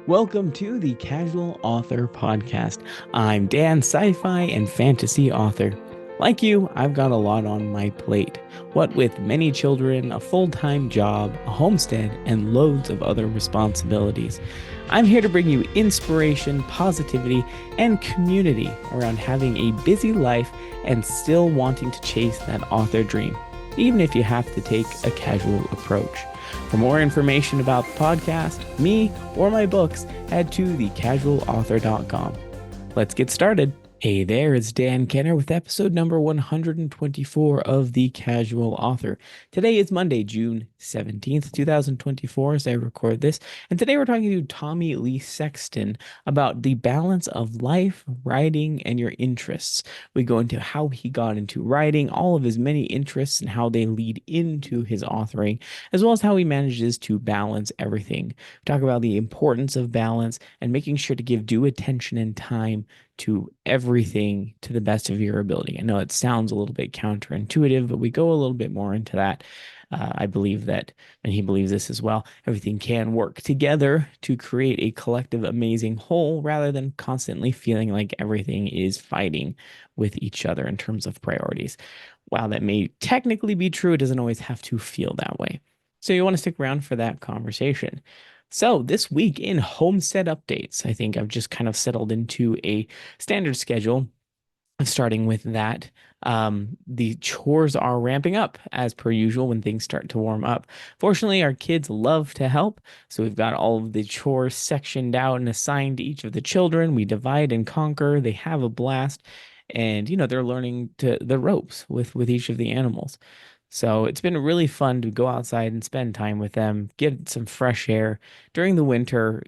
Welcome to the Casual Author Podcast. I'm Dan, sci-fi and fantasy author. Like you, I've got a lot on my plate. What with many children, a full-time job, a homestead, and loads of other responsibilities. I'm here to bring you inspiration, positivity, and community around having a busy life and still wanting to chase that author dream, even if you have to take a casual approach. For more information about the podcast, me, or my books, head to thecasualauthor.com. Let's get started. Hey there, it's Dan Kenner with episode number 124 of The Casual Author. Today is Monday, June 17th, 2024, as I record this, and today we're talking to Tommy Lee Sexton about the balance of life, writing, and your interests. We go into how he got into writing, all of his many interests, and how they lead into his authoring, as well as how he manages to balance everything. We talk about the importance of balance and making sure to give due attention and time to everything to the best of your ability. I know it sounds a little bit counterintuitive, but we go a little bit more into that. I believe that, and he believes this as well, everything can work together to create a collective amazing whole rather than constantly feeling like everything is fighting with each other in terms of priorities. While that may technically be true, it doesn't always have to feel that way. So you want to stick around for that conversation. So this week in homestead updates, I think I've just kind of settled into a standard schedule, starting with that. The chores are ramping up as per usual when things start to warm up. Fortunately, our kids love to help, so we've got all of the chores sectioned out and assigned to each of the children. We divide and conquer. They have a blast, and they're learning to the ropes with each of the animals. So it's been really fun to go outside and spend time with them, get some fresh air. During the winter,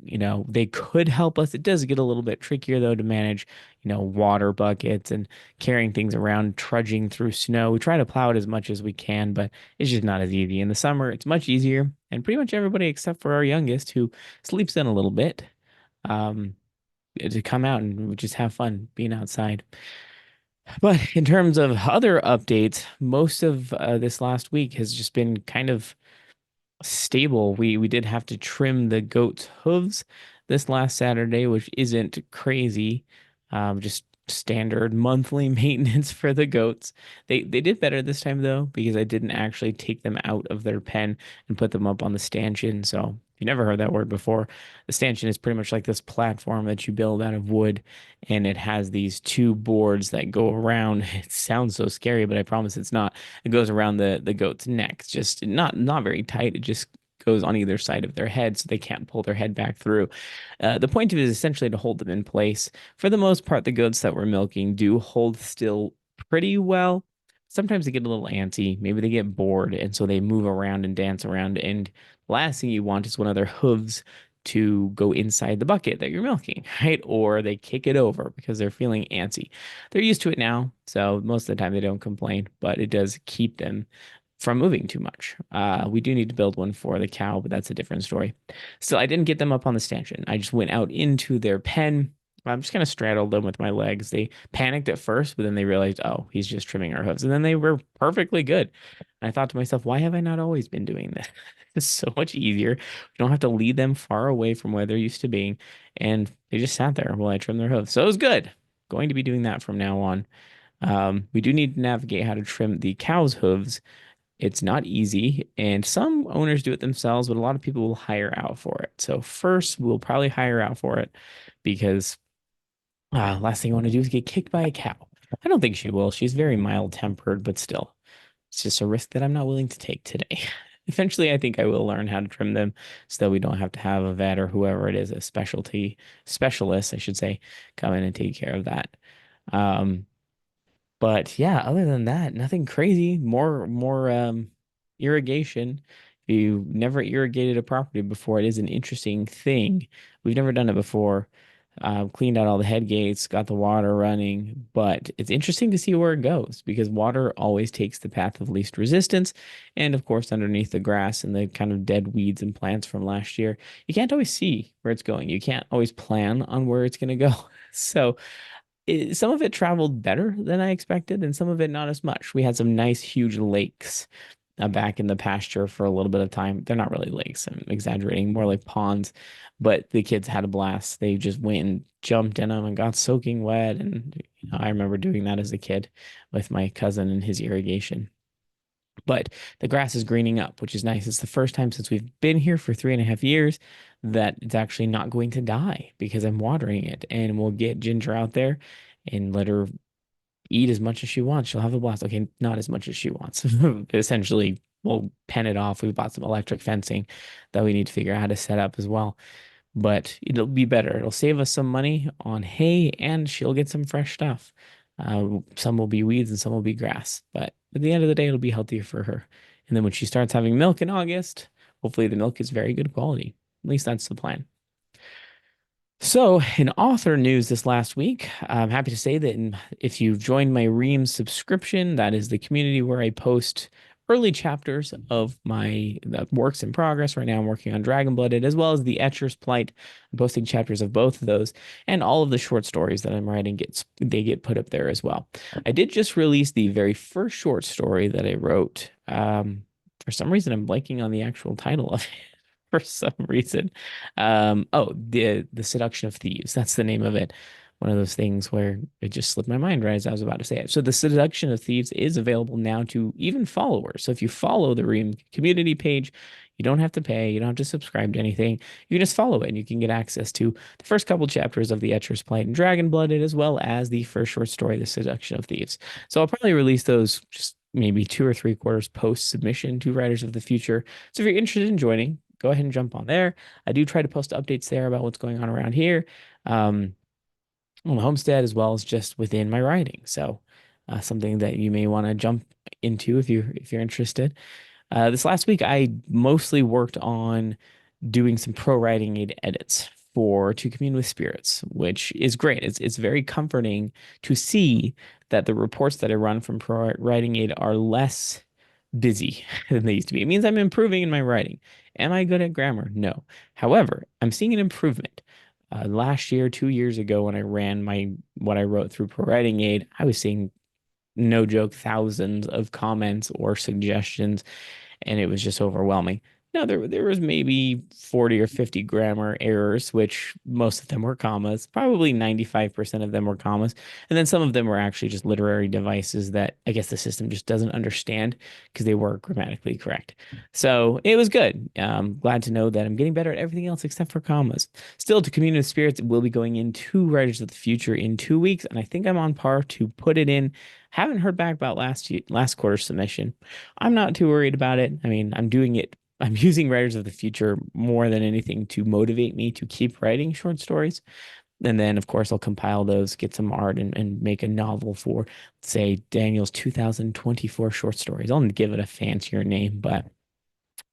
they could help us. It does get a little bit trickier though to manage, water buckets and carrying things around, trudging through snow. We try to plow it as much as we can, but it's just not as easy. In the summer, it's much easier. And pretty much everybody except for our youngest who sleeps in a little bit, um, to come out and just have fun being outside. But in terms of other updates, most of this last week has just been kind of stable. We did have to trim the goat's hooves this last Saturday, which isn't crazy. Just standard monthly maintenance for the goats. They did better this time though, because I didn't actually take them out of their pen and put them up on the stanchion. So if you never heard that word before, the stanchion is pretty much like this platform that you build out of wood, and it has these two boards that go around. It sounds so scary, but I promise it's not. It goes around the goat's neck. It's just not very tight. It just goes on either side of their head so they can't pull their head back through. The point of it is essentially to hold them in place. For the most part, the goats that we're milking do hold still pretty well. Sometimes they get a little antsy. Maybe they get bored, and so they move around and dance around. And the last thing you want is one of their hooves to go inside the bucket that you're milking, right? Or they kick it over because they're feeling antsy. They're used to it now, so most of the time they don't complain, but it does keep them from moving too much. We do need to build one for the cow, but that's a different story. Still, I didn't get them up on the stanchion. I just went out into their pen. I'm just kind of straddled them with my legs. They panicked at first, but then they realized, oh, he's just trimming our hooves. And then they were perfectly good. And I thought to myself, why have I not always been doing this? It's so much easier. We don't have to lead them far away from where they're used to being. And they just sat there while I trimmed their hooves. So it was good. Going to be doing that from now on. We do need to navigate how to trim the cow's hooves. It's not easy, and some owners do it themselves, but a lot of people will hire out for it. So first, we'll probably hire out for it because last thing I want to do is get kicked by a cow. I don't think she will. She's very mild-tempered, but still, it's just a risk that I'm not willing to take today. Eventually, I think I will learn how to trim them so that we don't have to have a vet or whoever it is, a specialist, I should say, come in and take care of that. Um, but yeah, other than that, nothing crazy. More irrigation. If you never irrigated a property before, it is an interesting thing. We've never done it before. Cleaned out all the head gates, got the water running, but it's interesting to see where it goes because water always takes the path of least resistance. And of course, underneath the grass and the kind of dead weeds and plants from last year, you can't always see where it's going. You can't always plan on where it's going to go. So some of it traveled better than I expected, and some of it not as much. We had some nice, huge lakes back in the pasture for a little bit of time. They're not really lakes, I'm exaggerating, more like ponds, but the kids had a blast. They just went and jumped in them and got soaking wet. And I remember doing that as a kid with my cousin and his irrigation. But the grass is greening up, which is nice. It's the first time since we've been here for 3.5 years that it's actually not going to die because I'm watering it. And we'll get Ginger out there and let her eat as much as she wants. She'll have a blast. Okay, not as much as she wants. Essentially, we'll pen it off. We bought some electric fencing that we need to figure out how to set up as well. But it'll be better. It'll save us some money on hay, and she'll get some fresh stuff. Some will be weeds and some will be grass. But at the end of the day, it'll be healthier for her. And then when she starts having milk in August, hopefully the milk is very good quality. At least that's the plan. So, in author news this last week, I'm happy to say that if you've joined my Reams subscription, that is the community where I post early chapters of my works in progress. Right now, I'm working on Dragon Blooded as well as the Etcher's Plight. I'm posting chapters of both of those, and all of the short stories that I'm writing get put up there as well. I did just release the very first short story that I wrote. For some reason, I'm blanking on the actual title of it for some reason. Oh, the Seduction of Thieves. That's the name of it. One of those things where it just slipped my mind right as I was about to say it. So the Seduction of Thieves is available now to even followers. So if you follow the Ream community page, you don't have to pay. You don't have to subscribe to anything. You can just follow it, and you can get access to the first couple chapters of the Etcher's Plight and Dragon Blooded, as well as the first short story, The Seduction of Thieves. So I'll probably release those just maybe 2 or 3 quarters post submission to Writers of the Future. So if you're interested in joining, go ahead and jump on there. I do try to post updates there about what's going on around here, on the homestead, as well as just within my writing. So something that you may want to jump into if you're interested. This last week, I mostly worked on doing some pro writing aid edits for To Commune with Spirits, which is great. It's very comforting to see that the reports that I run from pro writing aid are less busy than they used to be. It means I'm improving in my writing. Am I good at grammar? No. However, I'm seeing an improvement. Last year, 2 years ago, when I ran what I wrote through Pro Writing Aid, I was seeing, no joke, thousands of comments or suggestions, and it was just overwhelming. Now there was maybe 40 or 50 grammar errors, which most of them were commas. Probably 95% of them were commas. And then some of them were actually just literary devices that I guess the system just doesn't understand because they were grammatically correct. So it was good. Glad to know that I'm getting better at everything else except for commas. Still, To Commune with Spirits will be going into Writers of the Future in 2 weeks, and I think I'm on par to put it in. Haven't heard back about last quarter submission. I'm not too worried about it. I mean, I'm using Writers of the Future more than anything to motivate me to keep writing short stories. And then, of course, I'll compile those, get some art, and make a novel for, say, Daniel's 2024 short stories. I'll give it a fancier name, but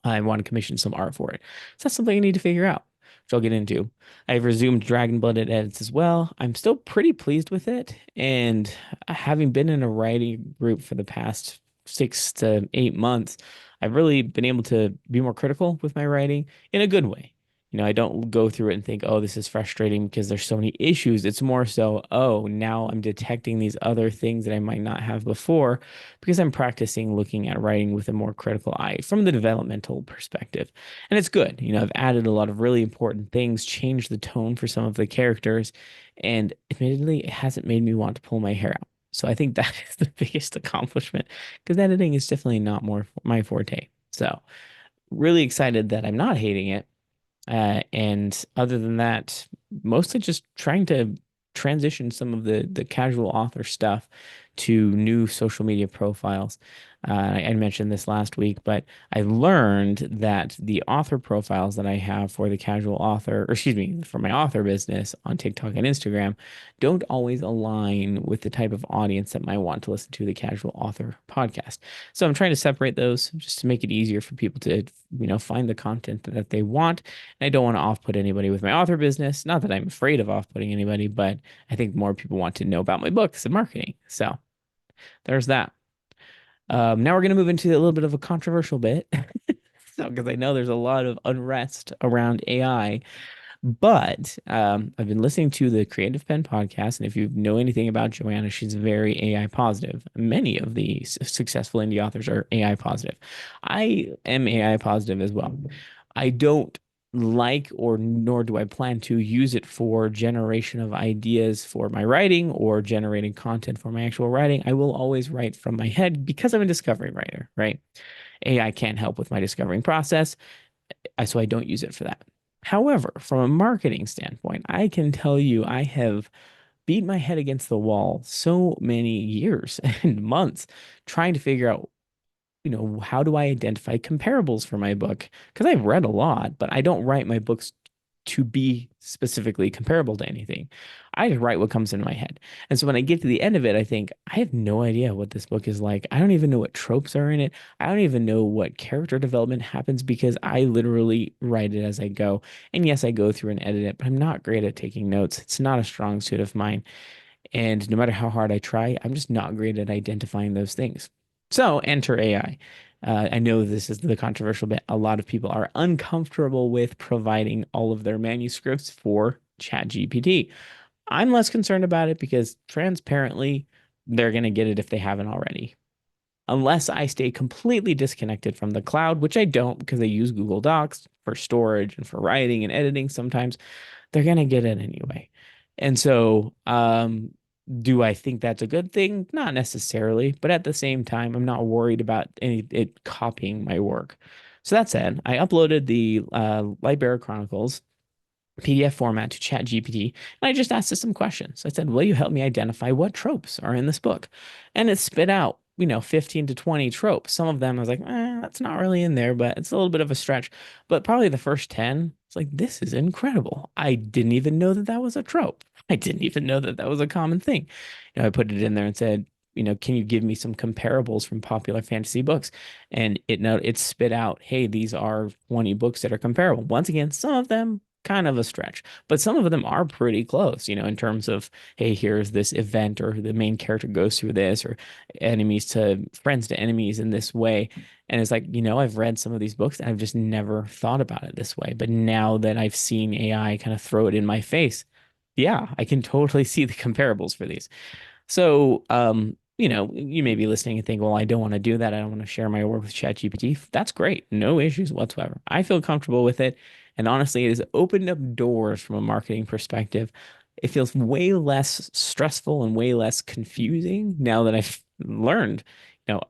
I want to commission some art for it. So that's something I need to figure out, which I'll get into. I've resumed Dragon Blooded edits as well. I'm still pretty pleased with it. And having been in a writing group for the past 6 to 8 months, I've really been able to be more critical with my writing in a good way. I don't go through it and think, oh, this is frustrating because there's so many issues. It's more so, oh, now I'm detecting these other things that I might not have before because I'm practicing looking at writing with a more critical eye from the developmental perspective. And it's good. I've added a lot of really important things, changed the tone for some of the characters, and admittedly, it hasn't made me want to pull my hair out. So I think that is the biggest accomplishment because editing is definitely not more my forte. So really excited that I'm not hating it. And other than that, mostly just trying to transition some of the casual author stuff to new social media profiles. I mentioned this last week, but I learned that the author profiles that I have for the casual author, or excuse me, for my author business on TikTok and Instagram, don't always align with the type of audience that might want to listen to the casual author podcast. So I'm trying to separate those just to make it easier for people to, find the content that they want. And I don't want to off-put anybody with my author business. Not that I'm afraid of off-putting anybody, but I think more people want to know about my books and marketing. So there's that. Now we're going to move into a little bit of a controversial bit. So, because I know there's a lot of unrest around AI, But I've been listening to the Creative Pen podcast, and if you know anything about Joanna, she's very AI positive. Many of the successful indie authors are AI positive. I am AI positive as well. I don't like or nor do I plan to use it for generation of ideas for my writing or generating content for my actual writing. I will always write from my head because I'm a discovery writer, right? AI can't help with my discovering process, so I don't use it for that. However, from a marketing standpoint, I can tell you I have beat my head against the wall so many years and months trying to figure out, how do I identify comparables for my book? Because I've read a lot, but I don't write my books to be specifically comparable to anything. I just write what comes into my head. And so when I get to the end of it, I think, I have no idea what this book is like. I don't even know what tropes are in it. I don't even know what character development happens because I literally write it as I go. And yes, I go through and edit it, but I'm not great at taking notes. It's not a strong suit of mine. And no matter how hard I try, I'm just not great at identifying those things. So enter AI. I know this is the controversial bit. A lot of people are uncomfortable with providing all of their manuscripts for ChatGPT. I'm less concerned about it because transparently, they're going to get it if they haven't already. Unless I stay completely disconnected from the cloud, which I don't because I use Google Docs for storage and for writing and editing sometimes, they're going to get it anyway. And so, do I think that's a good thing? Not necessarily, but at the same time, I'm not worried about it copying my work. So that said, I uploaded the Library Chronicles PDF format to ChatGPT, and I just asked it some questions. I said, "Will you help me identify what tropes are in this book?" And it spit out, 15 to 20 tropes. Some of them I was like, that's not really in there, but it's a little bit of a stretch. But probably the first 10, it's like, this is incredible. I didn't even know that that was a trope. I didn't even know that that was a common thing. I put it in there and said, can you give me some comparables from popular fantasy books? And it spit out, hey, these are 20 books that are comparable. Once again, some of them kind of a stretch, but some of them are pretty close, in terms of, hey, here's this event, or the main character goes through this, or enemies to friends to enemies in this way. And it's like, I've read some of these books and I've just never thought about it this way. But now that I've seen AI kind of throw it in my face, yeah, I can totally see the comparables for these. So, you may be listening and think, well, I don't want to do that. I don't want to share my work with ChatGPT. That's great. No issues whatsoever. I feel comfortable with it. And honestly, it has opened up doors from a marketing perspective. It feels way less stressful and way less confusing now that I've learned,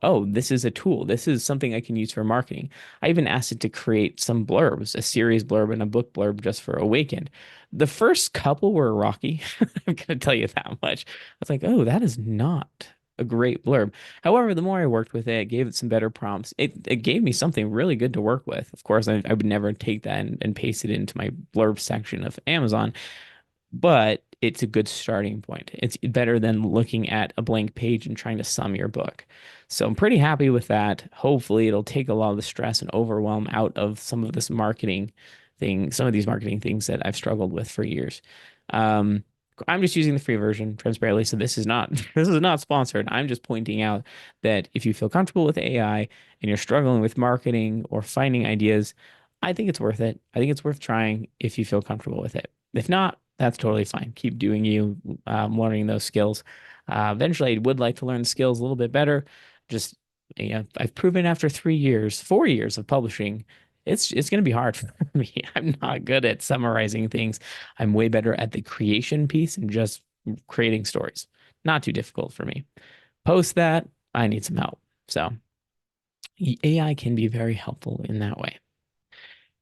oh, this is a tool. This is something I can use for marketing. I even asked it to create some blurbs, a series blurb and a book blurb just for Awakened. The first couple were rocky. I'm going to tell you that much. I was like, oh, that is not a great blurb. However, the more I worked with it, gave it some better prompts, it gave me something really good to work with. Of course, I would never take that and paste it into my blurb section of Amazon, but it's a good starting point. It's better than looking at a blank page and trying to sum your book. So I'm pretty happy with that. Hopefully, it'll take a lot of the stress and overwhelm out of some of these marketing things that I've struggled with for years. Um, I'm just using the free version transparently, so this is not this is not sponsored. I'm just pointing out that if you feel comfortable with AI and you're struggling with marketing or finding ideas, I think it's worth it. I think it's worth trying if you feel comfortable with it. If not, that's totally fine. Keep doing you, learning those skills. Eventually, I would like to learn the skills a little bit better. Just, I've proven after 3 years, 4 years of publishing, it's going to be hard for me. I'm not good at summarizing things. I'm way better at the creation piece and just creating stories. Not too difficult for me. Post that, I need some help. So AI can be very helpful in that way.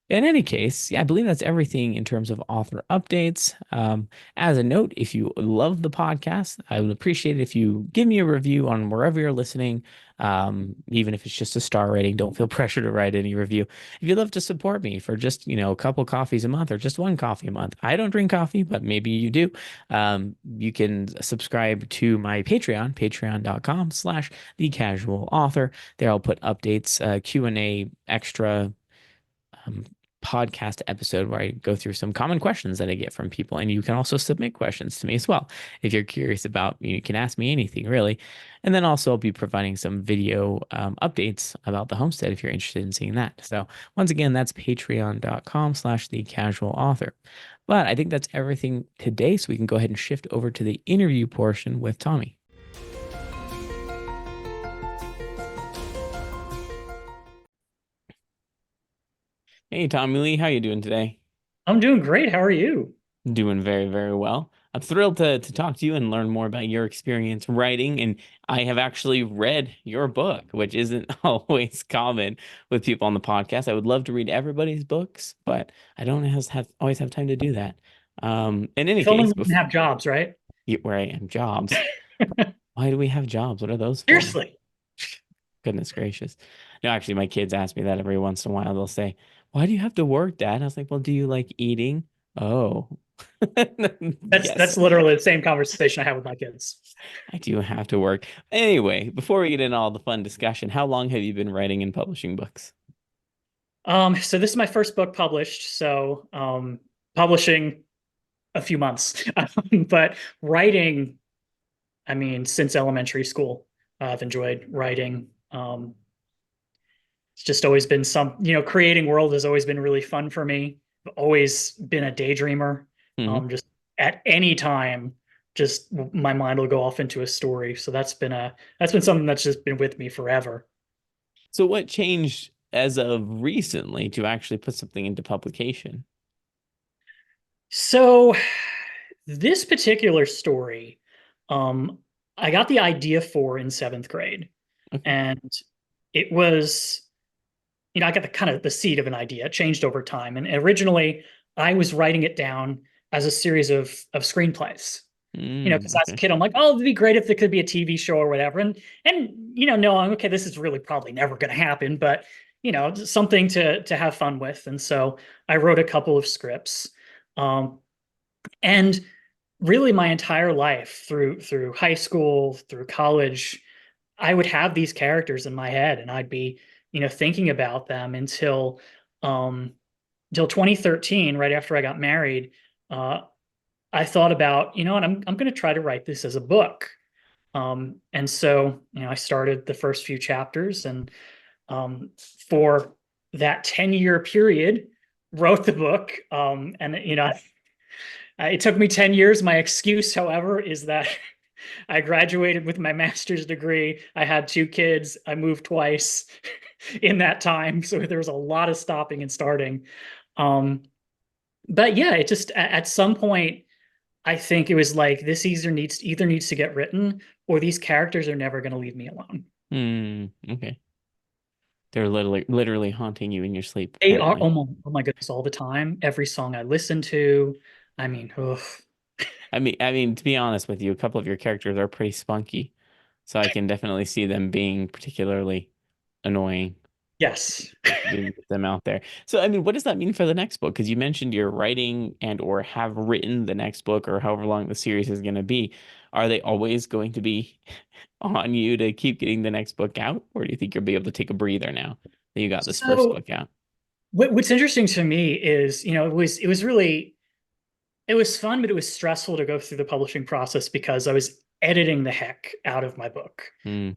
In any case, yeah, I believe that's everything in terms of author updates. As a note, if you love the podcast, I would appreciate it if you give me a review on wherever you're listening, even if it's just a star rating. Don't feel pressure to write any review. If you'd love to support me for just, a couple coffees a month or just one coffee a month, I don't drink coffee, but maybe you do. You can subscribe to my Patreon, patreon.com/the casual author. There I'll put updates, Q&A, extra podcast episode where I go through some common questions that I get from people. And you can also submit questions to me as well. If you're curious about, you can ask me anything really. And then also I'll be providing some video updates about the homestead if you're interested in seeing that. So once again, that's patreon.com/the casual author. But I think that's everything today. So we can go ahead and shift over to the interview portion with Tommy. Hey, Tommy Lee, how you doing today? I'm doing great. How are you? Doing very, very well. I'm thrilled to talk to you and learn more about your experience writing. And I have actually read your book, which isn't always common with people on the podcast. I would love to read everybody's books, but I don't always have time to do that. In any If only case, we can have jobs, right? where I am jobs. Why do we have jobs? What are those for? Seriously. Goodness gracious. No, actually, my kids ask me that every once in a while. They'll say, "Why do you have to work, Dad?" I was like, "Well, do you like eating?" Oh, That's yes, literally the same conversation I have with my kids. I do have to work. Anyway, before we get into all the fun discussion, how long have you been writing and publishing books? So this is my first book published. So publishing a few months. But writing, I mean, since elementary school, I've enjoyed writing. It's just always been creating world has always been really fun for me. I've always been a daydreamer. Hmm. Just at any time, just my mind will go off into a story. So that's been something that's just been with me forever. So, what changed as of recently to actually put something into publication? So this particular story, um, I got the idea for in seventh grade, Okay. and it was I got the kind of the seed of an idea. It changed over time. And originally, I was writing it down as a series of screenplays. Because as a Okay. kid, I'm like, oh, it'd be great if there could be a TV show or whatever. And knowing, okay, this is really probably never going to happen, but something to have fun with. And so I wrote a couple of scripts, and really my entire life through high school, through college, I would have these characters in my head, and I'd be thinking about them um, until 2013, right after I got married. I thought about, what, I'm going to try to write this as a book. And so, I started the first few chapters, and for that 10-year period, wrote the book. And it took me 10 years. My excuse, however, is that I graduated with my master's degree. I had two kids. I moved twice in that time. So there was a lot of stopping and starting. Um, but yeah, it just at some point, I think it was like this either needs to get written, or these characters are never going to leave me alone. Okay. They're literally haunting you in your sleep, They are, apparently. oh my goodness, all the time. Every song I listen to, I mean, ugh. I mean, to be honest with you, a couple of your characters are pretty spunky, so I can definitely see them being particularly annoying Yes. to get them out there. So, I mean, what does that mean for the next book? Because you mentioned you're writing and or have written the next book or however long the series is going to be. Are they always going to be on you to keep getting the next book out, or do you think you'll be able to take a breather now that you got this first So book out? what's interesting to me is, it was fun, but it was stressful to go through the publishing process because I was editing the heck out of my book. Hmm.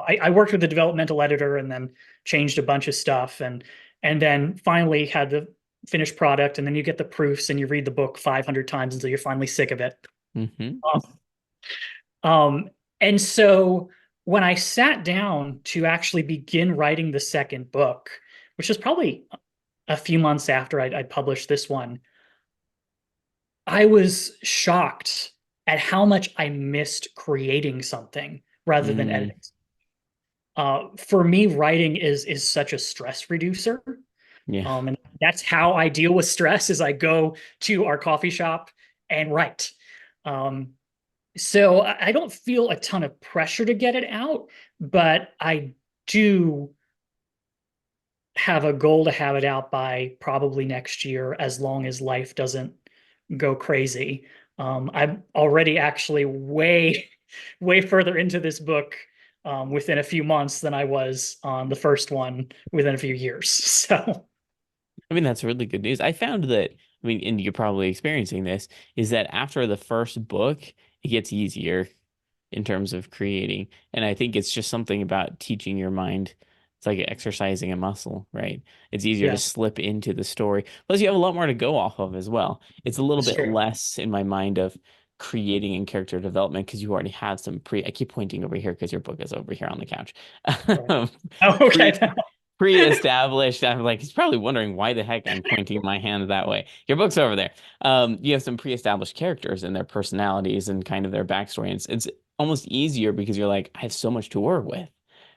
I worked with a developmental editor and then changed a bunch of stuff, and then finally had the finished product, and then you get the proofs and you read the book 500 times until you're finally sick of it. Hmm. Um, um, and so when I sat down to actually begin writing the second book, which was probably a few months after I'd published this one, I was shocked at how much I missed creating something rather than Mm, editing. For me, writing is such a stress reducer. yeah. And that's how I deal with stress is I go to our coffee shop and write. Um, so I don't feel a ton of pressure to get it out, but I do have a goal to have it out by probably next year, as long as life doesn't go crazy. I'm already actually way further into this book within a few months than I was on the first one within a few years. So I mean, that's really good news. I found that, I mean, and you're probably experiencing this, is that after the first book, it gets easier in terms of creating. And I think it's just something about teaching your mind. It's like exercising a muscle, right? It's easier to Yes, slip into the story. Plus, you have a lot more to go off of as well. It's a little that's bit true. less in my mind of creating and character development because you already have some I keep pointing over here because your book is over here on the couch. Right. Oh, okay. Pre pre-established. I'm like, he's probably wondering why the heck I'm pointing my hand that way. Your book's over there. You have some pre-established characters and their personalities and kind of their backstory. And it's almost easier because you're like, I have so much to work with,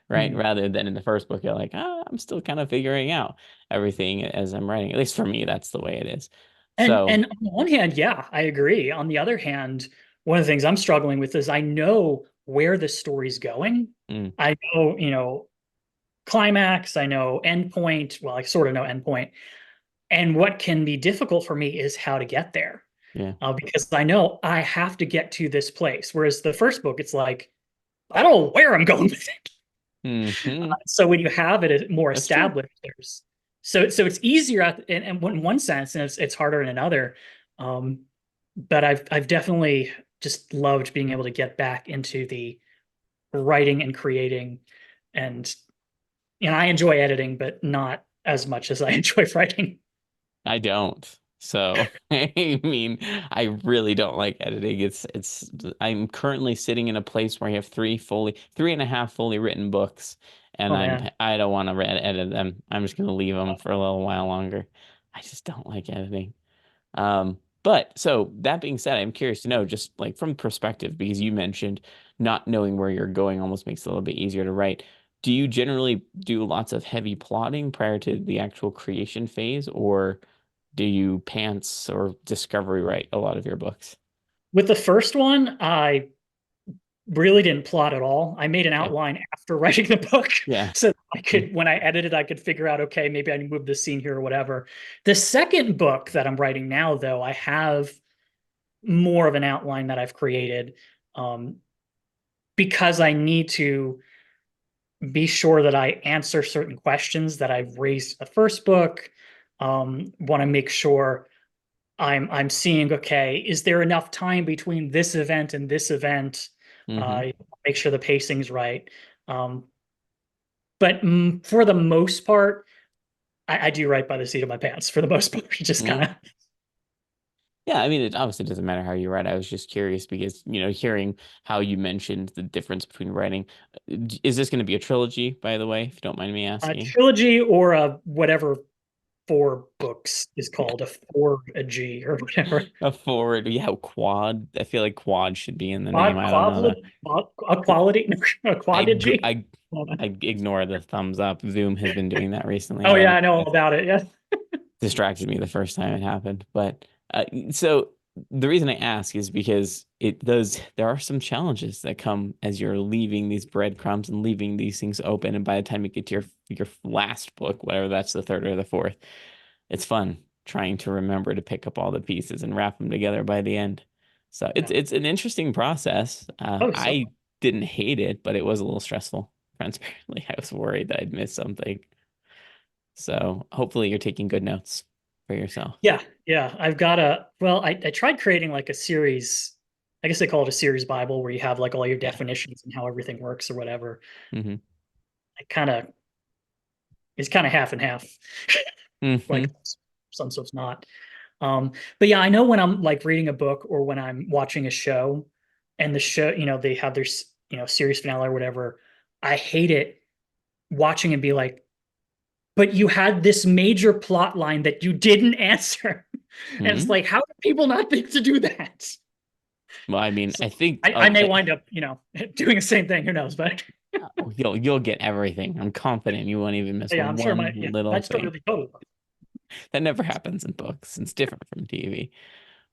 right? Mhm. Rather than in the first book, you're like, I'm still kind of figuring out everything as I'm writing. At least for me, that's the way it is. So, And on the one hand, yeah, I agree. On the other hand, one of the things I'm struggling with is I know where the story's going. mm, I know, climax, I know endpoint. Well, I sort of know endpoint. And what can be difficult for me is how to get there. yeah. Because I know I have to get to this place. Whereas the first book, it's like, I don't know where I'm going with it. So when you have it more That's true. established, there's so it's easier in one sense, and it's harder in another. Um, but I've definitely just loved being able to get back into the writing and creating, and I enjoy editing, but not as much as I enjoy writing. I don't. So, I mean, I really don't like editing. I'm currently sitting in a place where I have three and a half fully written books, and Oh man. I don't want to edit them. I'm just gonna leave them for a little while longer. I just don't like editing. But so that being said, I'm curious to know, just like from perspective, because you mentioned not knowing where you're going almost makes it a little bit easier to write. Do you generally do lots of heavy plotting prior to the actual creation phase, or do you pants or discovery write a lot of your books? With the first one, I really didn't plot at all. I made an Yeah. outline after writing the book Yeah. so I Mm, could, when I edited, I could figure out, okay, maybe I can move this scene here or whatever. The second book that I'm writing now, though, I have more of an outline that I've created um, because I need to be sure that I answer certain questions that I've raised in the first book. Want to make sure I'm seeing, okay, is there enough time between this event and this event? hmm Make sure the pacing's right. Um, but for the most part, I do write by the seat of my pants for the most part. Just kind hmm of. Yeah, I mean, it obviously doesn't matter how you write. I was just curious because, hearing how you mentioned the difference between writing. Is this going to be a trilogy, by the way, if you don't mind me A asking? trilogy or a whatever four books is called, a G or whatever. A forward, yeah, quad. I feel like quad should be in the name. Quad, I don't know quad, that. a quality, a I g- quadigy. I ignore the thumbs up. Zoom has been doing that recently. I Oh don't yeah, know. I know all It about it. Yeah. distracted me the first time it happened. But so the reason I ask is because it does. There are some challenges that come as you're leaving these breadcrumbs and leaving these things open. And by the time you get to your last book, whatever that's the third or the fourth, it's fun trying to remember to pick up all the pieces and wrap them together by the end. So it's Yeah. it's an interesting process. Oh, so I didn't hate it, but it was a little stressful. Transparently, I was worried that I'd miss something. So hopefully you're taking good notes for yourself. yeah, yeah. I tried creating like a series. I guess they call it a series Bible where you have like all your Yeah. definitions and how everything works or whatever. hmm I kind of It's kind of half and half. Like hmm some stuff's not. But yeah, I know when I'm like reading a book or when I'm watching a show and the show, they have their series finale or whatever. I hate it watching and be like, but you had this major plot line that you didn't answer. And it's hmm like, how do people not think to do that? Well, I mean, So I think I may wind up, doing the same thing. Who knows? But you'll get everything. I'm confident you won't even miss yeah, I'm sure one little my story thing. will be totally. That never happens in books. It's different from TV.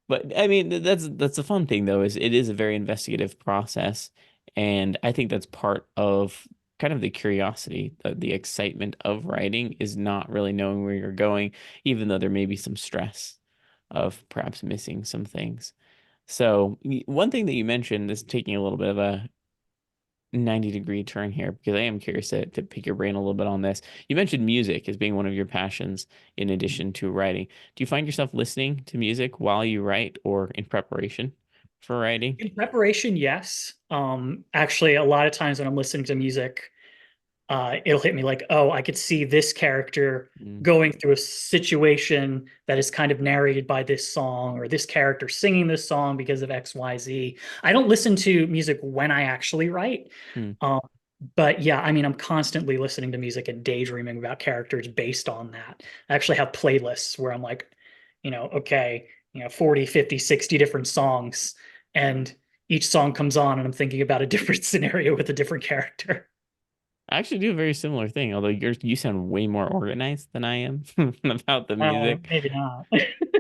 But I mean, that's a fun thing though, is it is a very investigative process, and I think that's part of kind of the curiosity, the excitement of writing is not really knowing where you're going, even though there may be some stress of perhaps missing some things. So one thing that you mentioned is taking a little bit of a 90-degree turn here because I am curious to pick your brain a little bit on this. You mentioned music as being one of your passions in addition to writing. Do you find yourself listening to music while you write or in preparation for writing? In preparation, yes. Actually, a lot of times when I'm listening to music, it'll hit me like, oh, I could see this character Mm, going through a situation that is kind of narrated by this song, or this character singing this song because of X, Y, Z. I don't listen to music when I actually write. hmm. Um, but yeah, I mean, I'm constantly listening to music and daydreaming about characters based on that. I actually have playlists where I'm like, okay, 40, 50, 60 different songs, and each song comes on and I'm thinking about a different scenario with a different character. I actually do a very similar thing, although you sound way more organized than I am about the music. Maybe not.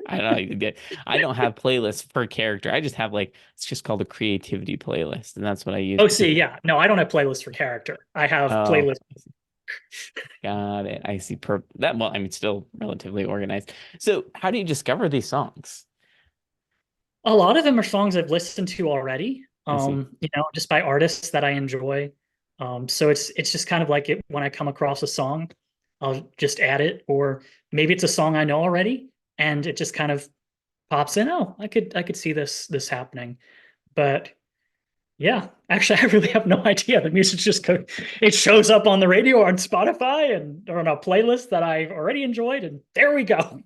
I don't know. I don't have playlists per character. I just have like it's just called a creativity playlist, and that's what I use Oh, because see, yeah. No, I don't have playlists for character. I have oh, playlists. got it. I see. That well, I mean, still relatively organized. So, how do you discover these songs? A lot of them are songs I've listened to already. I see. Just by artists that I enjoy. So it's just kind of like it when I come across a song, I'll just add it, or maybe it's a song I know already, and it just kind of pops in. Oh, I could see this happening. But yeah, actually, I really have no idea. The music it shows up on the radio or on Spotify and or on a playlist that I've already enjoyed, and there we go.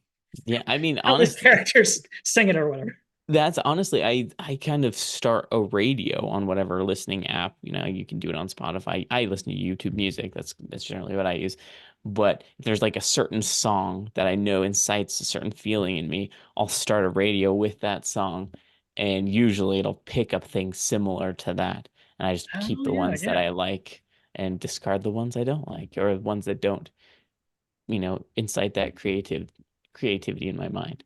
Yeah, I mean, Countless honest, characters singing or whatever. that's honestly, I kind of start a radio on whatever listening app. You can do it on Spotify. I listen to YouTube Music. That's generally what I use. But if there's like a certain song that I know incites a certain feeling in me, I'll start a radio with that song, and usually it'll pick up things similar to that. And I just keep Oh the yeah, ones that yeah. I like and discard the ones I don't like, or ones that don't, incite that creativity in my mind.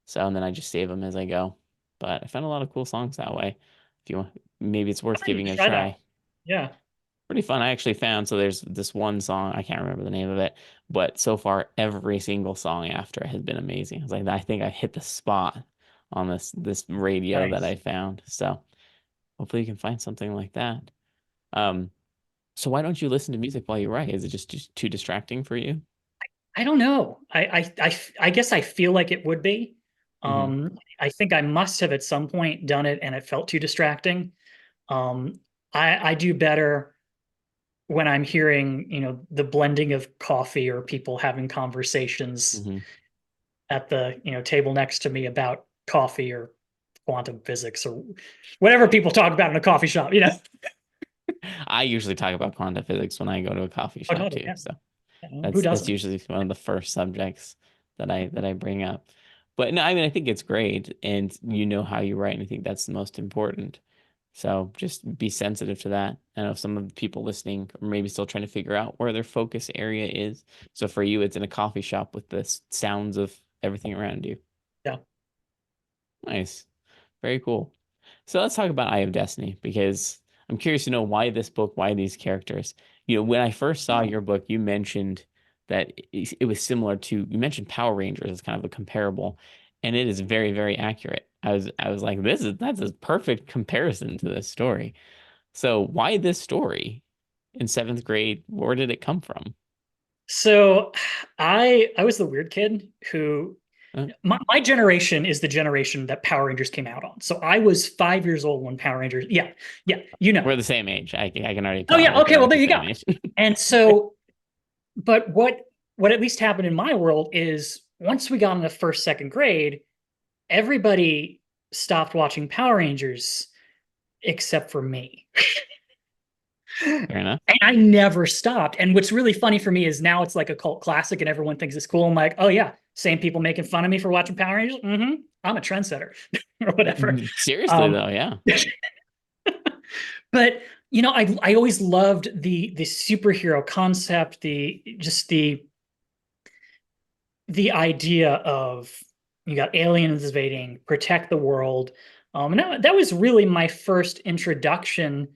So, and then I just save them as I go. But I found a lot of cool songs that way. If you want, maybe it's worth I need giving to it a try that. try. Yeah. Pretty fun. I actually found so there's this one song, I can't remember the name of it, but so far every single song after has been amazing. I was like, I think I hit the spot on this radio that Nice. I found. So hopefully you can find something like that. Um, so why don't you listen to music while you write? Is it just too distracting for you? I don't know. I guess I feel like it would be. Hmm. I think I must have at some point done it and it felt too distracting. Um, I do better when I'm hearing, the blending of coffee or people having conversations Hmm. at the, table next to me about coffee or quantum physics or whatever people talk about in a coffee shop. I usually talk about quantum physics when I go to a coffee Oh, shop totally. too. Yeah. So Who that's doesn't? usually one of the first subjects that I bring up. But no, I mean I think it's great, and you know how you write, and I think that's the most important. So just be sensitive to that. I know some of the people listening are maybe still trying to figure out where their focus area is. So for you, it's in a coffee shop with the sounds of everything around you. Yeah. Nice. Very cool. So let's talk about Eye of Destiny because I'm curious to know why this book, why these characters. When I first saw your book, you mentioned that it was similar to, you mentioned Power Rangers as kind of a comparable, and it is very, very accurate. I was like, that's a perfect comparison to this story. So why this story in seventh grade? Where did it come from? So I was the weird kid who Uh, my generation is the generation that Power Rangers came out on. So I was 5 years old when Power Rangers. Yeah, yeah, you know. we're the same age. I can already Oh tell yeah, that okay, we're well like there the you same go. age. And so, but what at least happened in my world is once we got into first, second grade, everybody stopped watching Power Rangers except for me. Fair enough. And I never stopped. And what's really funny for me is now it's like a cult classic and everyone thinks it's cool. I'm like, oh yeah, same people making fun of me for watching Power Rangers. I'm a trendsetter or whatever. Seriously Um, though, yeah. but I always loved the superhero concept, the idea of you got aliens invading, protect the world. And that was really my first introduction.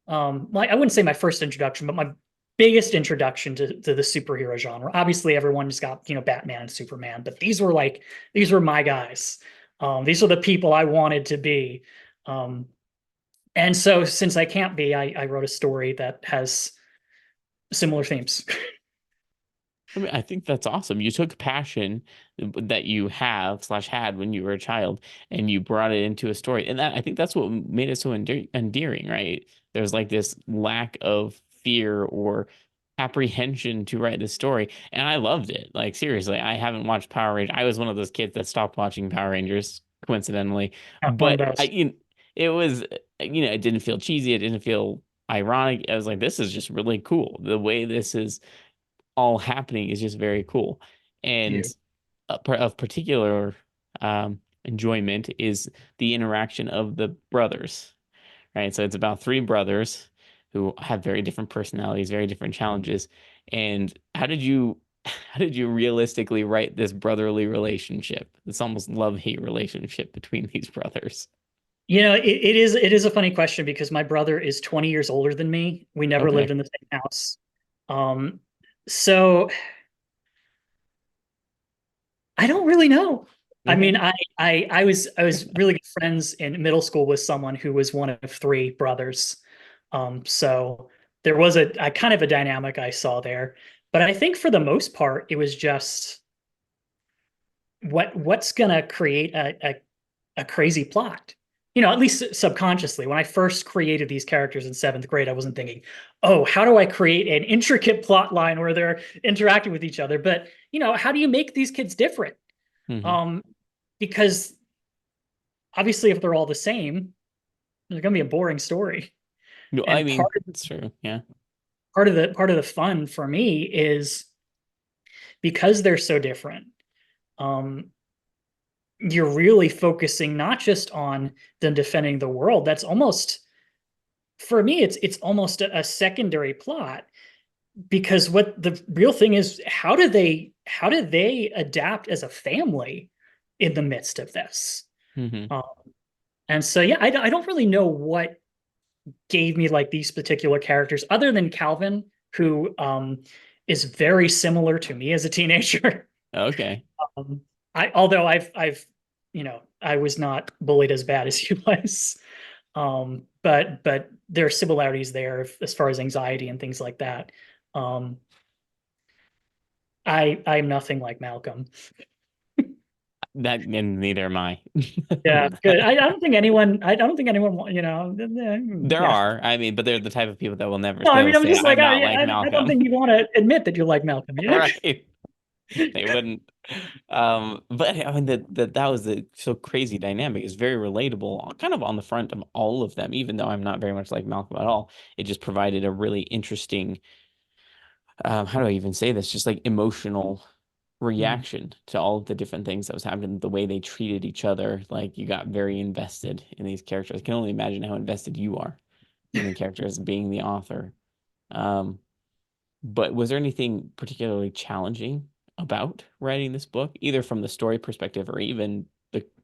Like I wouldn't say my first introduction, but my biggest introduction to the superhero genre. Obviously, everyone just got Batman and Superman, but these were my guys. These are the people I wanted to be. Um, And so since I can't be, I wrote a story that has similar themes. I mean, I think that's awesome. You took passion that you have slash had when you were a child and you brought it into a story. And that I think that's what made it so endearing, right? There's like this lack of fear or apprehension to write this story. And I loved it. Like, seriously, I haven't watched Power Rangers. I was one of those kids that stopped watching Power Rangers, coincidentally. One But does. it was, it didn't feel cheesy. It didn't feel ironic. I was like, this is just really cool. The way this is all happening is just very cool. And You. of particular enjoyment is the interaction of the brothers, right? So it's about three brothers who have very different personalities, very different challenges. And how did you realistically write this brotherly relationship? This almost love-hate relationship between these brothers. It is a funny question because my brother is 20 years older than me. We never lived Okay. in the same house. Um, so I don't really know. I mean, Okay. I was really good friends in middle school with someone who was one of three brothers. So there was a kind of a dynamic I saw there. But I think for the most part, it was just what's gonna create a crazy plot. At least subconsciously. When I first created these characters in seventh grade, I wasn't thinking, oh, how do I create an intricate plot line where they're interacting with each other? But, how do you make these kids different? Hmm. Um, because obviously, if they're all the same, there's going to be a boring story. No, I And mean, it's true. Yeah. part of the fun for me is because they're so different. Um, you're really focusing not just on them defending the world. That's almost for me, it's almost a secondary plot because what the real thing is, how do they adapt as a family in the midst of this? Hmm. Um, and so yeah, I don't really know what gave me like these particular characters other than Calvin, who is very similar to me as a teenager. Okay. um, although I was not bullied as bad as he was. But there are similarities there as far as anxiety and things like that. Um, I'm nothing like Malcolm. That and neither am I. Yeah, good. I don't think anyone, There yeah. are, I mean, but they're the type of people that will never, No, I they'll mean, I'm say, just like, I'm not like I don't Malcolm. think you want to admit that you like Malcolm. Right. They wouldn't. But I mean that was the so crazy dynamic. It's very relatable, kind of on the front of all of them, even though I'm not very much like Malcolm at all. It just provided a really interesting, how do I even say this? Just like emotional Mm. reaction to all of the different things that was happening, the way they treated each other. Like you got very invested in these characters. I can only imagine how invested you are in the characters being the author. Um, but was there anything particularly challenging about writing this book, either from the story perspective or even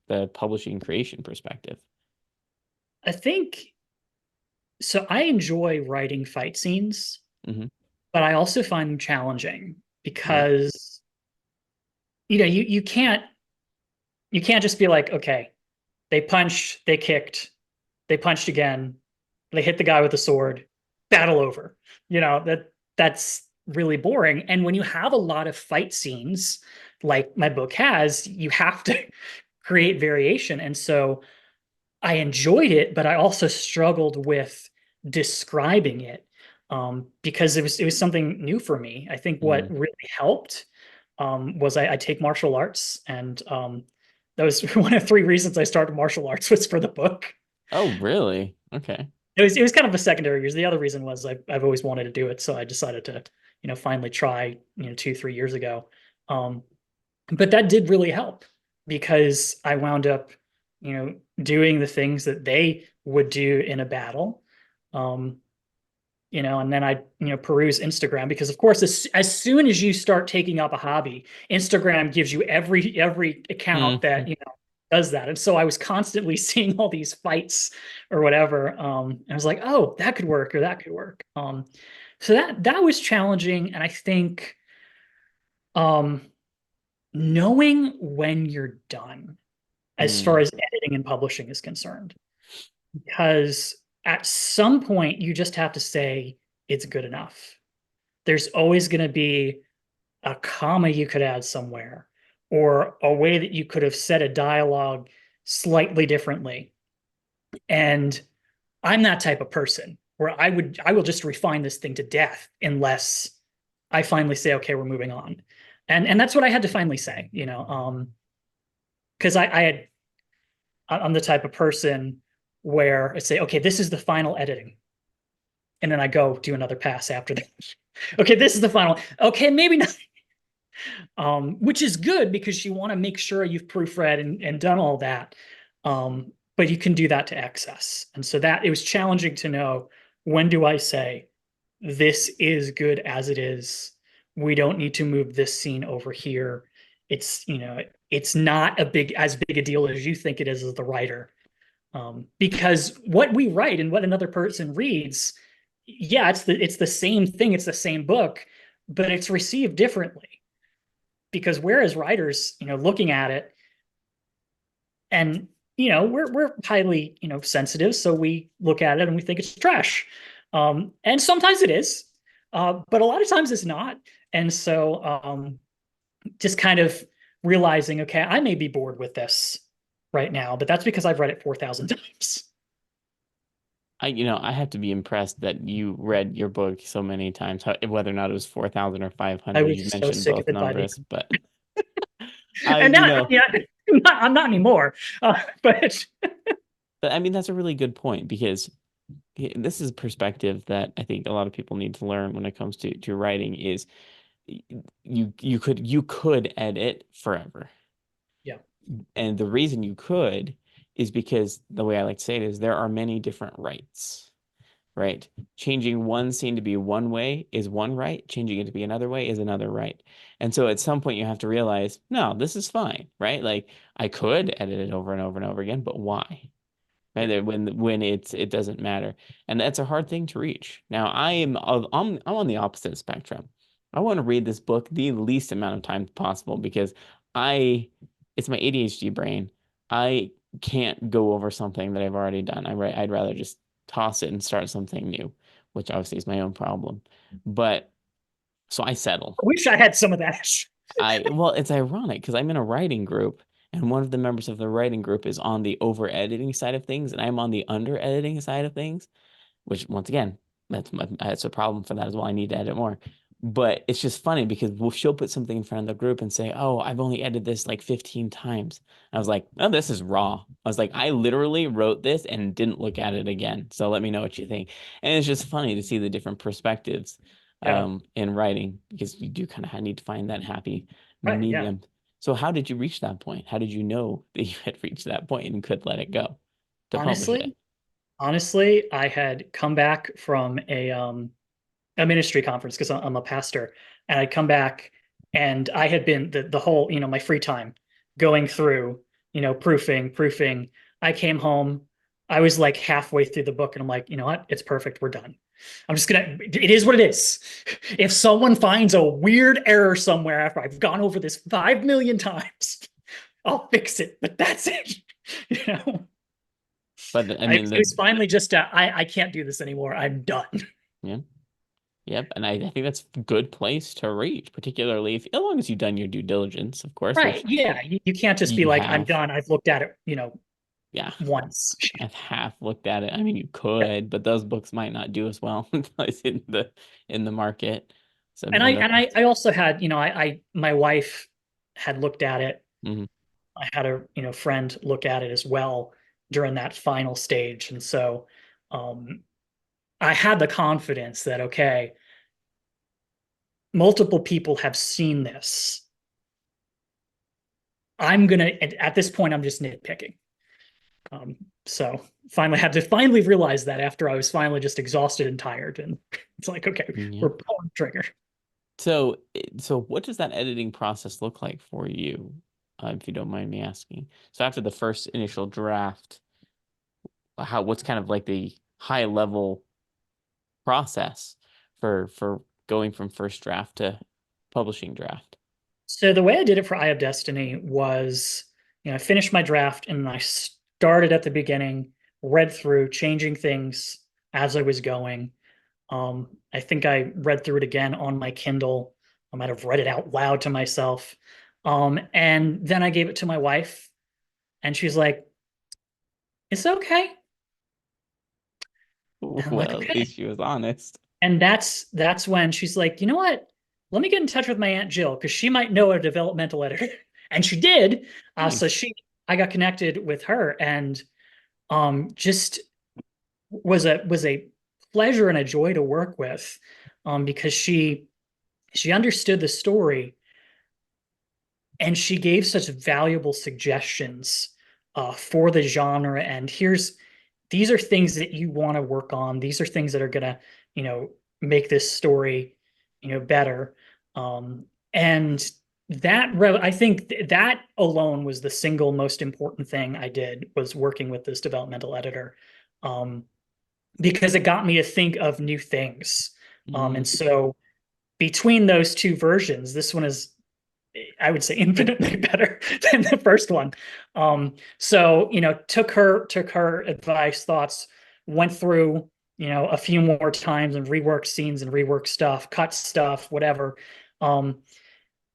the publishing creation perspective? I think so. I enjoy writing fight scenes, Hmm. but I also find them challenging Right. because you can't just be like, okay, they punched, they kicked, they punched again, they hit the guy with the sword, battle over. That's really boring. And when you have a lot of fight scenes, like my book has, you have to create variation. And so I enjoyed it, but I also struggled with describing it because it was something new for me. I think what Mm. really helped was I take martial arts, and that was one of three reasons I started martial arts was for the book. Oh, really? Okay. It was kind of a secondary reason. The other reason was I've always wanted to do it, so I decided to finally try 2-3 years ago. Um, but that did really help because I wound up doing the things that they would do in a battle. Um, and then I peruse Instagram because of course as soon as you start taking up a hobby, Instagram gives you every account that Mm. does that. And so I was constantly seeing all these fights or whatever. I was like, oh, that could work or that could work. So that was challenging, and I think um knowing when you're done as far Mm. as editing and publishing is concerned. Because at some point you just have to say it's good enough. There's always going to be a comma you could add somewhere, or a way that you could have said a dialogue slightly differently. And I'm that type of person where I will just refine this thing to death unless I finally say, okay, we're moving on. And that's what I had to finally say, because I had I'm the type of person where I say, okay, this is the final editing. And then I go do another pass after that. Okay, this is the final. Okay, maybe not. Which is good because you want to make sure you've proofread and done all that. But you can do that to excess. And so that it was challenging to know, when do I say this is good as it is? We don't need to move this scene over here. It's not as big a deal as you think it is as the writer. Because what we write and what another person reads, yeah, it's the same thing, it's the same book, but it's received differently. Because whereas writers, looking at it, and we're highly sensitive, so we look at it and we think it's trash, and sometimes it is, but a lot of times it's not. And so just kind of realizing, okay, I may be bored with this right now, but that's because I've read it 4,000 times. I have to be impressed that you read your book so many times, whether or not it was 4,000 or I 500. was You so mentioned sick of both it by the numbers, but and you now know, yeah, I'm not anymore, but but I mean, that's a really good point because this is a perspective that I think a lot of people need to learn when it comes to writing is you could edit forever. yeah, And the reason you could is because the way I like to say it is there are many different rights, right? Changing one scene to be one way is one right, changing it to be another way is another right. And so at some point you have to realize, no, this is fine, right? Like I could edit it over and over and over again, but why? yeah, Right? When it doesn't matter. And that's a hard thing to reach. Now I'm on the opposite spectrum. I want to read this book the least amount of time possible because I it's my ADHD brain. I can't go over something that I've already done. I'd rather just toss it and start something new, which obviously is my own problem. But so I settle. I wish I had some of that. Well, it's ironic because I'm in a writing group, and one of the members of the writing group is on the over editing side of things, and I'm on the under editing side of things, which once again, that's a problem for that as well. I need to edit more. But it's just funny because she'll put something in front of the group and say, "Oh, I've only edited this like 15 times." I was like, "Oh, this is raw." I was like, "I literally wrote this and didn't look at it again. So let me know what you think." And it's just funny to see the different perspectives Yeah, in writing because you do kind of need to find that happy right, yeah. medium. So how did you reach that point? How did you know that you had reached that point and could let it go to publish it? Honestly, honestly, I had come back from a ministry conference because I'm a pastor, and I'd come back and I had been the whole, my free time going through, proofing. I came home, I was like halfway through the book, and I'm like, you know what? It's perfect. We're done. It is what it is. If someone finds a weird error somewhere after I've gone over this 5 million times, I'll fix it. But that's it. You know, But I it mean was finally just, I can't do this anymore. I'm done. yeah. Yep, and I think that's a good place to reach, particularly if as long as you've done your due diligence, of course, Right. which Yeah. You can't just be you like, I'm have. done. I've looked at it, Yeah, once. I've half looked at it. I mean, you Yeah. could, but those books might not do as well until it's in the market. So And no, I also had, my wife had looked at it. mhm. I had a, friend look at it as well during that final stage. And so um I had the confidence that, okay, multiple people have seen this. At this point, I'm just nitpicking. Um, so finally realize that after I was finally just exhausted and tired. And it's like, okay, Yeah. we're pulling the trigger. So what does that editing process look like for you, if you don't mind me asking? So after the first initial draft, what's kind of like the high level process for going from first draft to publishing draft? So the way I did it for Eye of Destiny was, I finished my draft and I started at the beginning read through, changing things as I was going. I think I read through it again on my Kindle. I might have read it out loud to myself. And then I gave it to my wife, and she's like, "It's okay." And I'm like, Well, at "Okay." least she was honest. And that's when she's like, "You know what? Let me get in touch with my Aunt Jill because she might know a developmental editor." And she did. So Nice. I got connected with her, and just was a pleasure and a joy to work with, because she understood the story, and she gave such valuable suggestions for the genre. And these are things that you want to work on. These are things that are gonna, you know, make this story, better. And I think that alone was the single most important thing I did, was working with this developmental editor, um, because it got me to think of new things. And Mm. so between those two versions, this one is, I would say, infinitely better than the first one. So took her advice, thoughts, went through a few more times and reworked scenes and reworked stuff, cut stuff, whatever. Um,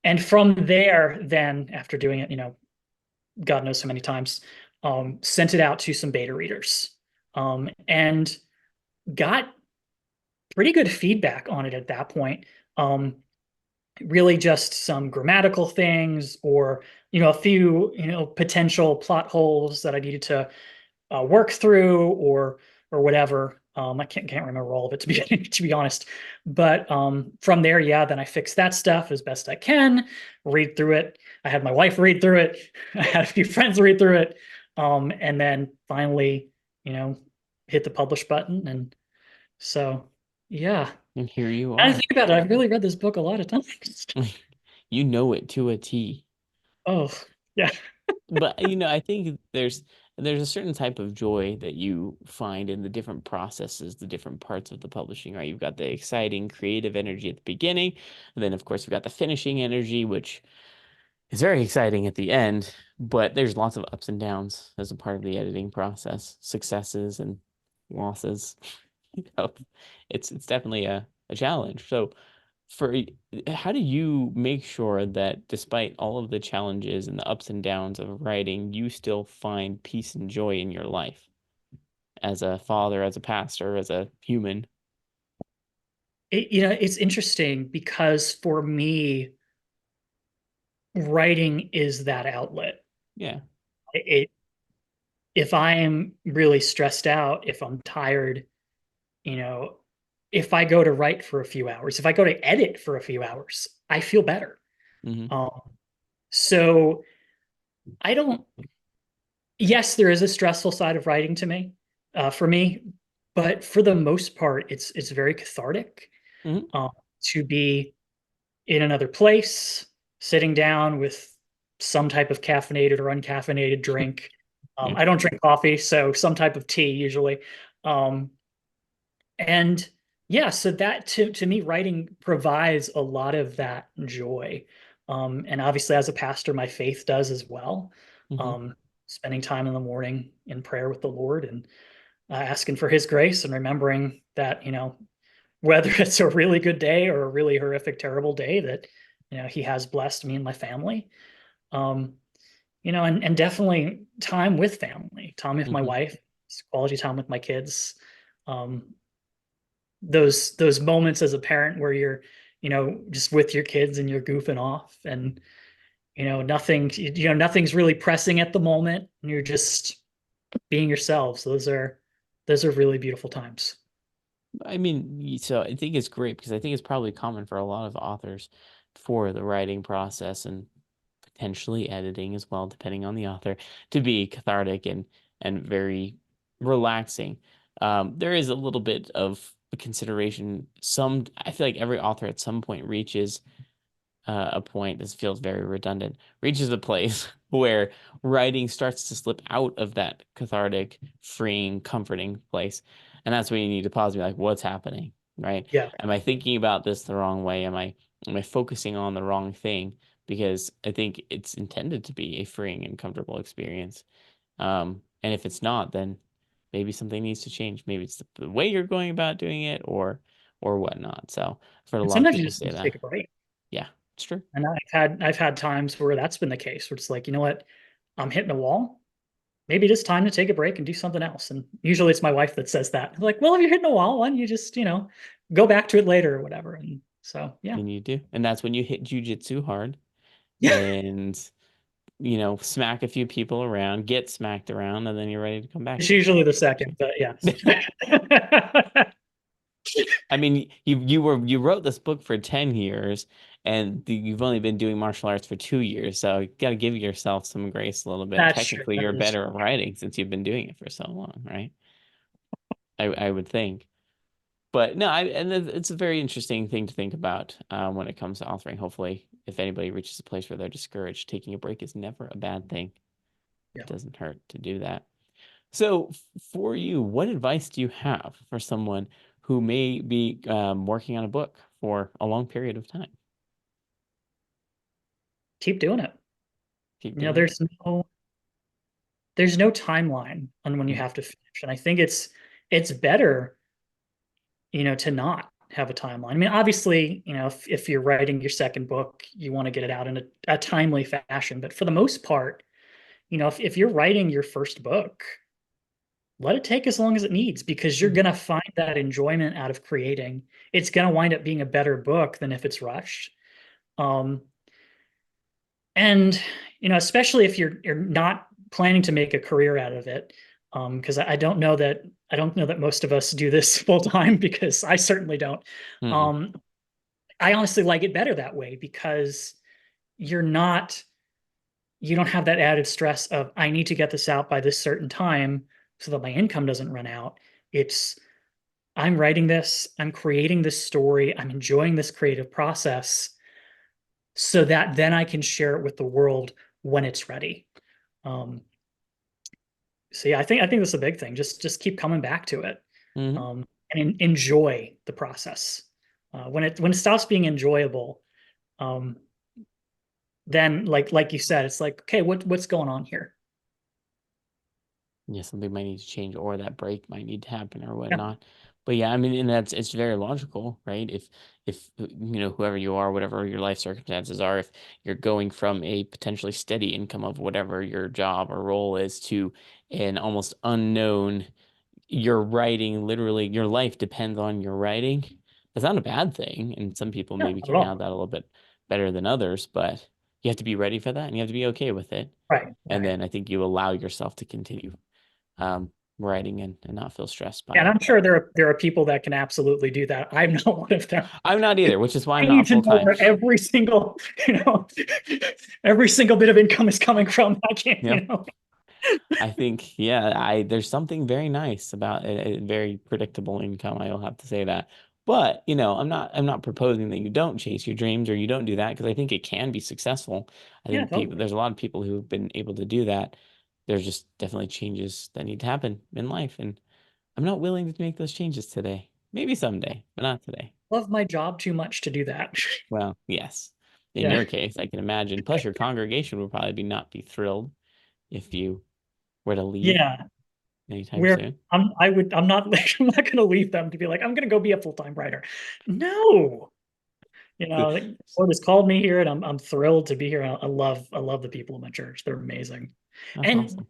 and from there, then after doing it, God knows so many times, sent it out to some beta readers, and got pretty good feedback on it at that point. Um, Really just some grammatical things, or a few potential plot holes that I needed to work through, or whatever. I can't remember all of it, to be to be honest. But from there, yeah, then I fixed that stuff as best I can, read through it. I had my wife read through it. I had a few friends read through it, and then finally, you know, hit the publish button. And so, yeah. And here you I are. think about it. I've really read this book a lot of times. You know it to a T. Oh, yeah. But I think there's a certain type of joy that you find in the different processes, the different parts of the publishing, right? You've got the exciting creative energy at the beginning, and then of course you've got the finishing energy, which is very exciting at the end, but there's lots of ups and downs as a part of the editing process, successes and losses. You know, it's definitely a challenge. So for how do you make sure that despite all of the challenges and the ups and downs of writing, you still find peace and joy in your life as a father, as a pastor, as a human? It's interesting because for me, writing is that outlet. Yeah. It, if I am really stressed out, if I'm tired, you know, if I go to write for a few hours, if I go to edit for a few hours, I feel better. Hmm. Um, so I don't, yes, there is a stressful side of writing to me, for me, but for the most part, it's very cathartic, Hmm. um, to be in another place, sitting down with some type of caffeinated or uncaffeinated drink. Yeah. I don't drink coffee, so some type of tea usually. Um, and yeah, so that to me, writing provides a lot of that joy. And obviously, as a pastor, my faith does as well. Hmm. Um, Spending time in the morning in prayer with the Lord, and asking for His grace, and remembering that whether it's a really good day or a really horrific, terrible day, that He has blessed me and my family. Um, and definitely time with family, time with my Hmm. wife, quality time with my kids. Um, those moments as a parent where you're, just with your kids and you're goofing off, and nothing's really pressing at the moment, and you're just being yourselves. Those are really beautiful times. I mean, so I think it's great because I think it's probably common for a lot of authors for the writing process and potentially editing as well, depending on the author, to be cathartic and very relaxing. There is a little bit of a consideration. I feel like every author at some point reaches a point, this feels very redundant, reaches a place where writing starts to slip out of that cathartic, freeing, comforting place. And that's when you need to pause and be like, what's happening? Right? Yeah. Am I thinking about this the wrong way? Am I focusing on the wrong thing? Because I think it's intended to be a freeing and comfortable experience. And if it's not, then maybe something needs to change. Maybe it's the way you're going about doing it or whatnot. So I've heard a And lot of sometimes you people just say need to that. take a break. Yeah, it's true. And I've had times where that's been the case, where it's like, you know what, I'm hitting a wall. Maybe it is time to take a break and do something else. And usually it's my wife that says that. I'm like, well, if you're hitting a wall, why don't you just, go back to it later or whatever. And so, yeah. And you do. And that's when you hit jujitsu hard Yeah. and smack a few people around, get smacked around, and then you're ready to come back It's to usually the second, but yes. it. I mean, you wrote this book for 10 years and you've only been doing martial arts for 2 years, so you got to give yourself some grace a little bit. That's true. Technically, That you're is better at writing since you've been doing it for so long, right? I would think. But no, and it's a very interesting thing to think about when it comes to authoring. Hopefully, if anybody reaches a place where they're discouraged, taking a break is never a bad thing. yeah. It doesn't hurt to do that. So, for you, what advice do you have for someone who may be working on a book for a long period of time? Keep doing it. Keep You know, doing it. there's no timeline on when you Mm, have to finish. And I think it's better, to not have a timeline. I mean, obviously, if you're writing your second book, you want to get it out in a timely fashion. But for the most part, if you're writing your first book, let it take as long as it needs because you're mhm, going to find that enjoyment out of creating. It's going to wind up being a better book than if it's rushed. Um, and especially if you're not planning to make a career out of it, because I don't know that most of us do this full time because I certainly don't. mm-mm. Um, I honestly like it better that way because you're not you don't have that added stress of I need to get this out by this certain time so that my income doesn't run out. It's I'm writing this, I'm creating this story, I'm enjoying this creative process so that then I can share it with the world when it's ready. Um, so yeah, I think that's a big thing. Just keep coming back to it, Hmm. and enjoy the process. When it stops being enjoyable, um, then like you said, it's like, okay, what's going on here? Yeah, something might need to change, or that break might need to happen, or Yeah, whatnot. But yeah, I mean, and it's very logical, right? If whoever you are, whatever your life circumstances are, if you're going from a potentially steady income of whatever your job or role is to an almost unknown, your writing, literally your life depends on your writing. That's not a bad thing, and some people yeah, maybe not at can handle all. that a little bit better than others, but you have to be ready for that, and you have to be okay with it. Right, And right. then I think you allow yourself to continue um, writing and not feel stressed by And it. I'm sure there are people that can absolutely do that. I'm not one of them. I'm not either, which is why I I'm need not to full know time. where you know, every single bit of income is coming from. I can't, Yep. I think, yeah, there's something very nice about a very predictable income. I will have to say that. But, I'm not proposing that you don't chase your dreams or you don't do that because I think it can be successful. I Yeah, think totally. there's a lot of people who've been able to do that. There's just definitely changes that need to happen in life. And I'm not willing to make those changes today. Maybe someday, but not today. Love my job too much to do that. Well, yes. In Yeah. your case, I can imagine. Plus, your congregation would probably not be thrilled if you were to leave Yeah. anytime Where soon. I'm not I'm not gonna leave them to be like, I'm gonna go be a full-time writer. No. The Lord has called me here and I'm thrilled to be here. I love the people in my church. They're amazing. That's And awesome.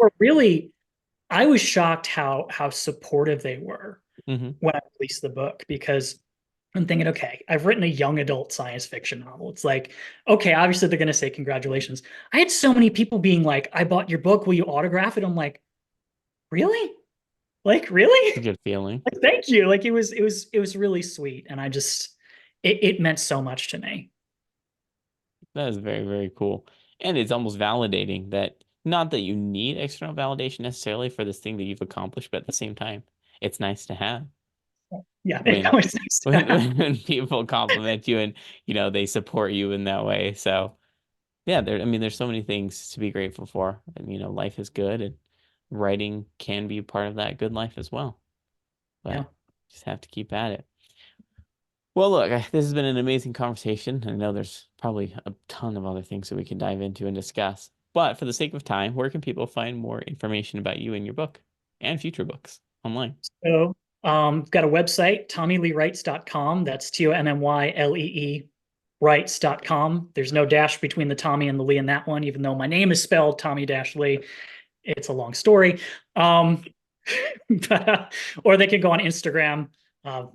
I was shocked how supportive they were Hmm. when I released the book because I'm thinking, okay, I've written a young adult science fiction novel. It's like, okay, obviously they're going to say congratulations. I had so many people being like, I bought your book. Will you autograph it? I'm like, really? Like, It's a really? good feeling. Like, thank you. Like, it was really sweet. And it meant so much to me. That is very, very cool. And it's almost validating that not that you need external validation necessarily for this thing that you've accomplished, but at the same time, it's nice to have Yeah, it when always nice to have. when people compliment you and they support you in that way. So yeah, there's so many things to be grateful for. And life is good and writing can be part of that good life as well. Yeah. But just have to keep at it. Well, look, this has been an amazing conversation. I know there's probably a ton of other things that we can dive into and discuss. But for the sake of time, where can people find more information about you and your book and future books? online? So, got a website, tommyleewrites.com. That's TOMMYLEE writes.com. There's no dash between the Tommy and the Lee in that one, even though my name is spelled Tommy Dash Lee. It's a long story. Um, or they can go on Instagram. Uh,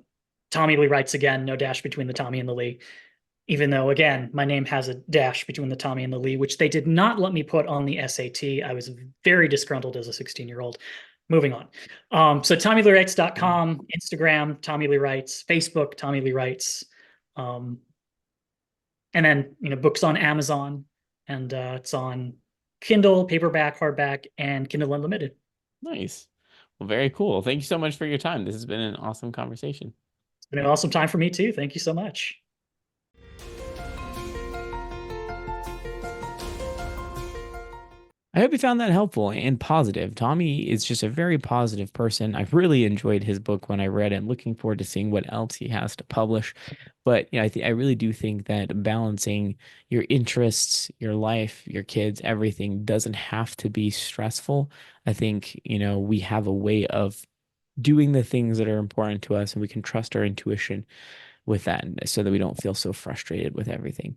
Tommy Lee Writes again, no dash between the Tommy and the Lee. Even though, again, my name has a dash between the Tommy and the Lee, which they did not let me put on the SAT. I was very disgruntled as a 16-year-old. Moving on. So TommyLeeWrites.com, Instagram, Tommy Lee Writes, Facebook, Tommy Lee Writes. Um, and then, books on Amazon, and it's on Kindle, paperback, hardback, and Kindle Unlimited. Nice. Well, very cool. Thank you so much for your time. This has been an awesome conversation. It's been an awesome time for me too. Thank you so much. I hope you found that helpful and positive. Tommy is just a very positive person. I've really enjoyed his book when I read it. I'm looking forward to seeing what else he has to publish. But I really do think that balancing your interests, your life, your kids, everything doesn't have to be stressful. I think, we have a way of doing the things that are important to us, and we can trust our intuition with that so that we don't feel so frustrated with everything.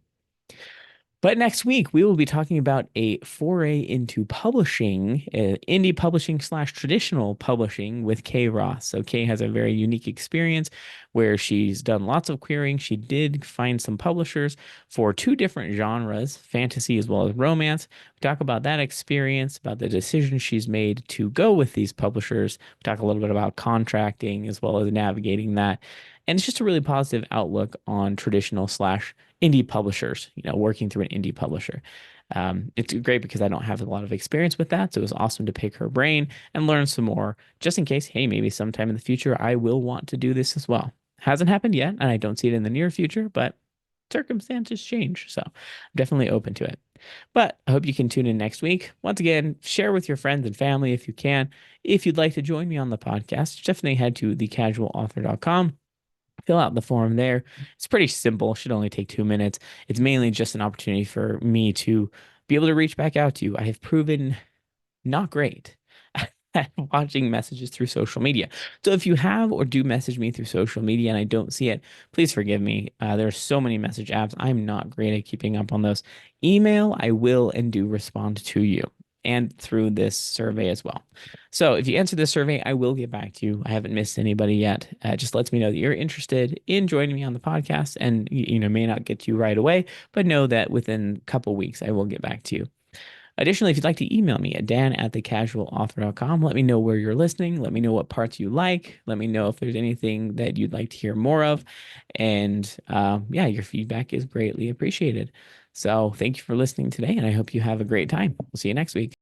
But next week, we will be talking about a foray into publishing, indie publishing slash traditional publishing with Kay Ross. So Kay has a very unique experience where she's done lots of querying. She did find some publishers for two different genres, fantasy as well as romance. We talk about that experience, about the decisions she's made to go with these publishers. We talk a little bit about contracting as well as navigating that. And it's just a really positive outlook on traditional slash indie publishers, working through an indie publisher. It's great because I don't have a lot of experience with that. So it was awesome to pick her brain and learn some more just in case, hey, maybe sometime in the future, I will want to do this as well. Hasn't happened yet, and I don't see it in the near future, but circumstances change. So I'm definitely open to it. But I hope you can tune in next week. Once again, share with your friends and family if you can. If you'd like to join me on the podcast, definitely head to thecasualauthor.com. Fill out the form there. It's pretty simple. Should only take 2 minutes. It's mainly just an opportunity for me to be able to reach back out to you. I have proven not great at watching messages through social media. So if you have or do message me through social media and I don't see it, please forgive me. There are so many message apps. I'm not great at keeping up on those. Email, I will and do respond to you and through this survey as well. So if you answer this survey, I will get back to you. I haven't missed anybody yet. It just lets me know that you're interested in joining me on the podcast, and may not get to you right away, but know that within a couple weeks I will get back to you. Additionally, if you'd like to email me at dan@thecasualauthor.com, let me know where you're listening. Let me know what parts you like. Let me know if there's anything that you'd like to hear more of. And yeah, your feedback is greatly appreciated. So thank you for listening today, and I hope you have a great time. We'll see you next week.